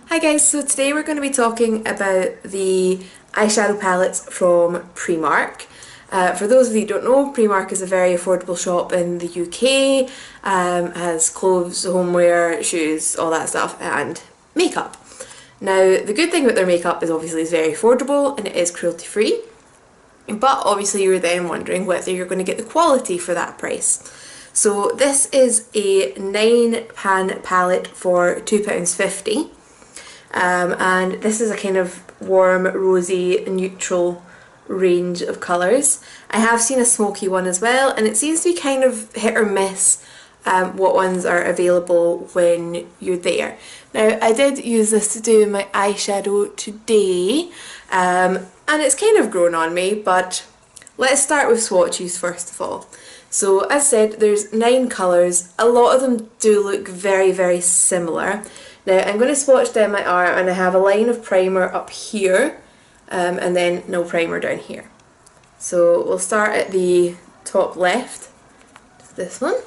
Hi guys, so today we're going to be talking about the eyeshadow palettes from Primark. For those of you who don't know, Primark is a very affordable shop in the UK, has clothes, homeware, shoes, all that stuff, and makeup. Now, the good thing about their makeup is obviously it's very affordable and it is cruelty free, but obviously you're then wondering whether you're going to get the quality for that price. So this is a 9-pan palette for £2.50. And this is a kind of warm, rosy, neutral range of colours. I have seen a smoky one as well, and it seems to be kind of hit or miss what ones are available when you're there. Now, I did use this to do my eyeshadow today, and it's kind of grown on me, but let's start with swatches first of all. So as I said, there's 9 colours. A lot of them do look very, very similar. Now I'm going to swatch down my arm, and I have a line of primer up here and then no primer down here. So we'll start at the top left, this one.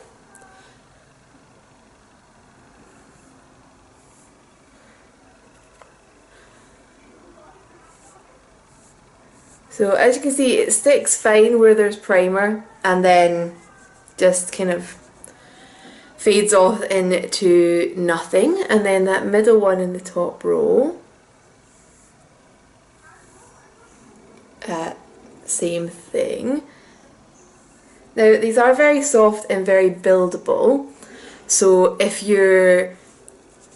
So as you can see, it sticks fine where there's primer and then just kind of fades off into nothing, and then that middle one in the top row, same thing. Now these are very soft and very buildable, so if you're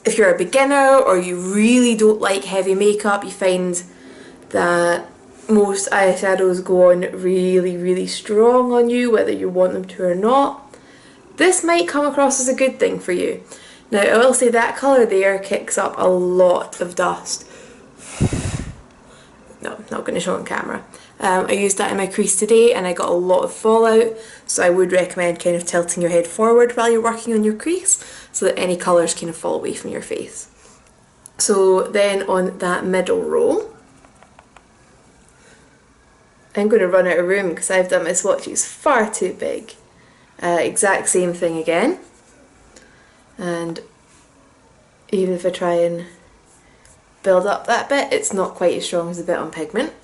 a beginner or you really don't like heavy makeup, you find that most eyeshadows go on really, really strong on you, whether you want them to or not, this might come across as a good thing for you. Now I will say that colour there kicks up a lot of dust. No, I'm not going to show on camera. I used that in my crease today and I got a lot of fallout, so I would recommend kind of tilting your head forward while you're working on your crease so that any colours kind of fall away from your face. So then on that middle row, I'm going to run out of room because I've done my swatches far too big. Exact same thing again, and even if I try and build up that bit, it's not quite as strong as the bit on pigment,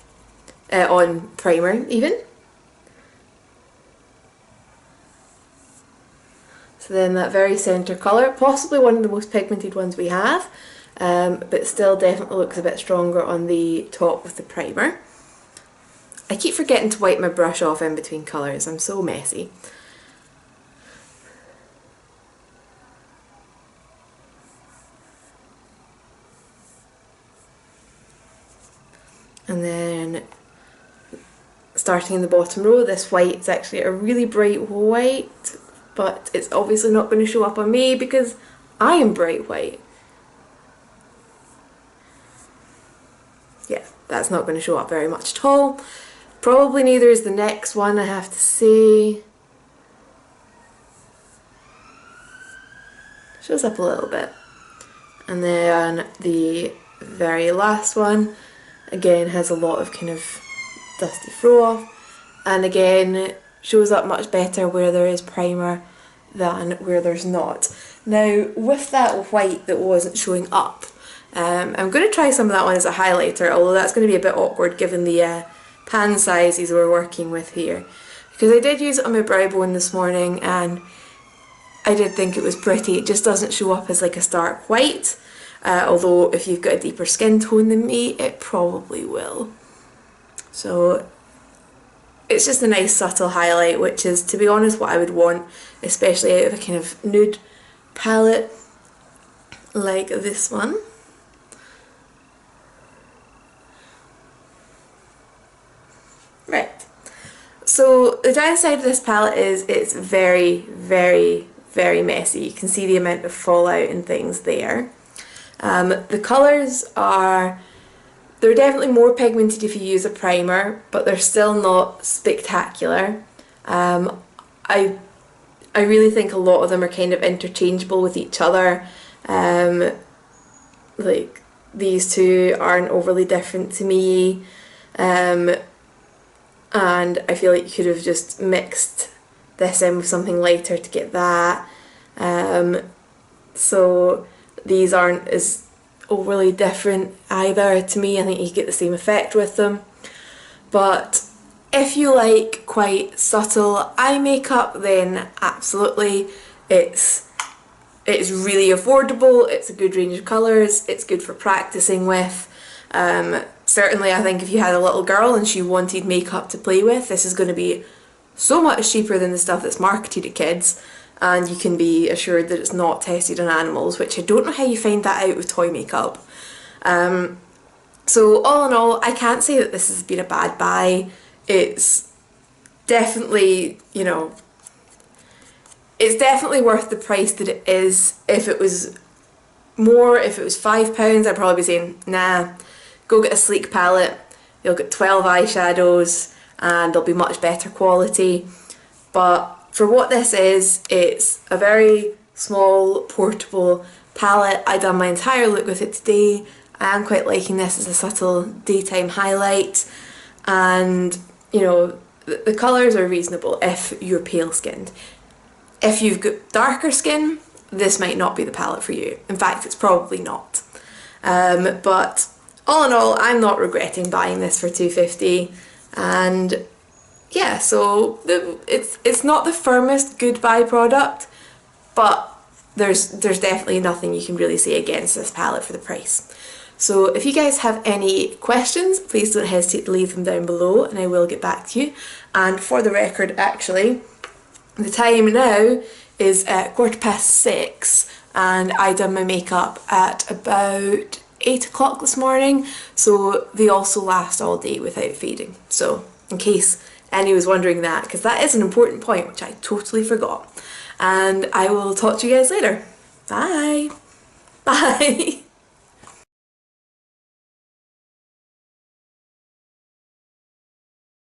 on primer even. So then that very centre colour, possibly one of the most pigmented ones we have, but still definitely looks a bit stronger on the top with the primer. I keep forgetting to wipe my brush off in between colours, I'm so messy. And then starting in the bottom row, this white is actually a really bright white, but it's obviously not going to show up on me because I am bright white. Yeah, that's not going to show up very much at all. Probably neither is the next one, I have to say. Shows up a little bit. And then the very last one, again, has a lot of kind of dusty throw off, and again shows up much better where there is primer than where there's not. Now with that white that wasn't showing up, I'm going to try some of that one as a highlighter, although that's going to be a bit awkward given the pan sizes we're working with here, because I did use it on my brow bone this morning and I did think it was pretty. It just doesn't show up as like a stark white. Although if you've got a deeper skin tone than me, it probably will. So it's just a nice subtle highlight, which is, to be honest, what I would want, especially out of a kind of nude palette like this one. Right. So the downside of this palette is it's very, very, very messy. You can see the amount of fallout and things there. The colours they're definitely more pigmented if you use a primer, but they're still not spectacular. I really think a lot of them are kind of interchangeable with each other. Like these two aren't overly different to me, and I feel like you could have just mixed this in with something lighter to get that. So these aren't as overly different either to me. I think you get the same effect with them. But if you like quite subtle eye makeup, then absolutely, it's really affordable, it's a good range of colours, it's good for practising with. Certainly I think if you had a little girl and she wanted makeup to play with, this is going to be so much cheaper than the stuff that's marketed at kids, and you can be assured that it's not tested on animals, which I don't know how you find that out with toy makeup. So all in all, I can't say that this has been a bad buy. It's definitely, you know, it's definitely worth the price that it is. If it was more, if it was £5, I'd probably be saying, nah, go get a sleek palette, you'll get 12 eyeshadows and they'll be much better quality. But for what this is, it's a very small, portable palette. I done my entire look with it today. I am quite liking this as a subtle daytime highlight, and you know, the colours are reasonable if you're pale skinned. If you've got darker skin, this might not be the palette for you. In fact, it's probably not. But all in all, I'm not regretting buying this for £2.50, and yeah, so it's not the firmest good buy product, but there's definitely nothing you can really say against this palette for the price. So if you guys have any questions, please don't hesitate to leave them down below and I will get back to you. And for the record, actually, the time now is 6:15 and I done my makeup at about 8 o'clock this morning, so they also last all day without fading. So in case anyone was wondering that, because that is an important point which I totally forgot. And I will talk to you guys later. Bye! Bye!